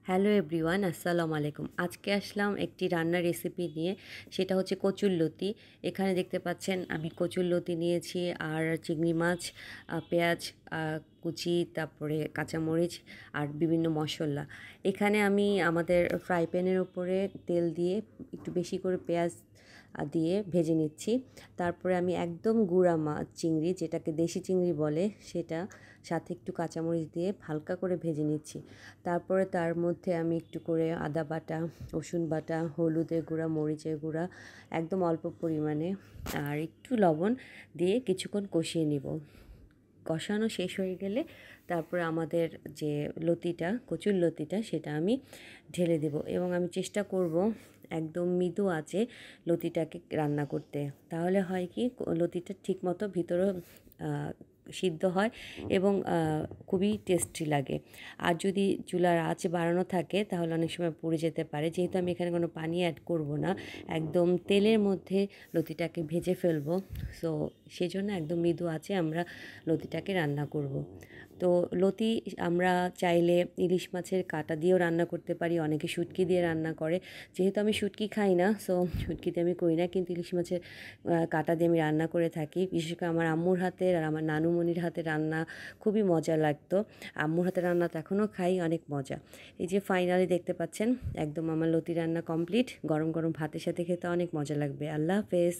Hello everyone, আসসালামু আলাইকুম। আজকে আসলাম একটি রান্নার রেসিপি নিয়ে। সেটা হচ্ছে কচুরলতি। এখানে দেখতে পাচ্ছেন আমি কচুরলতি নিয়েছি, আর চিংড়ি মাছ, পেঁয়াজ কুচি, তারপরে কাঁচামরিচ আর বিভিন্ন মশলা। এখানে আমি আমাদের ফ্রাই প্যানের উপরে তেল দিয়ে একটু বেশি করে পেঁয়াজ দিয়ে ভেজে নিচ্ছি। তারপরে আমি একদম গুঁড়া মাছ চিংড়ি, যেটাকে দেশি চিংড়ি বলে, সেটা সাথে একটু কাঁচামরিচ দিয়ে হালকা করে ভেজে নিচ্ছি। তারপরে তার মধ্যে আমি একটু করে আদা বাটা, রসুন বাটা, হলুদের গুঁড়া, মরিচের গুঁড়া একদম অল্প পরিমাণে আর একটু লবণ দিয়ে কিছুক্ষণ কষিয়ে নিব। কষানো শেষ হয়ে গেলে তারপরে আমাদের যে লতিটা, কচুর লতিটা, সেটা আমি ঢেলে দেব এবং আমি চেষ্টা করব একদম মৃদু আঁচে লতিটাকে রান্না করতে। তাহলে হয় কি, লতিটা ঠিকমতো ভিতরে সিদ্ধ হয় এবং খুবই টেস্টি লাগে। আর যদি চুলার আঁচ বাড়ানো থাকে তাহলে অনেক সময় পুড়ে যেতে পারে। যেহেতু আমি এখানে কোনো পানি অ্যাড করব না, একদম তেলের মধ্যে লতিটাকে ভেজে ফেলবো, সো সেজন্য একদম মৃদু আঁচে আমরা লতিটাকে রান্না করব। তো লতি আমরা চাইলে ইলিশ মাছের কাঁটা দিয়েও রান্না করতে পারি, অনেকে শুটকি দিয়ে রান্না করে। যেহেতু আমি শুটকি খাই না, সো শুটকিতে আমি করি না, কিন্তু ইলিশ মাছের কাঁটা দিয়ে আমি রান্না করে থাকি। বিশেষ করে আমার আম্মুর হাতের আর আমার নানুমণির হাতে রান্না খুবই মজা লাগতো। আম্মুর হাতে রান্না তো এখনও খাই, অনেক মজা। এই যে ফাইনালি দেখতে পাচ্ছেন একদম আমার লতি রান্না কমপ্লিট। গরম গরম ভাতের সাথে খেতে অনেক মজা লাগবে। আল্লাহ হাফেজ।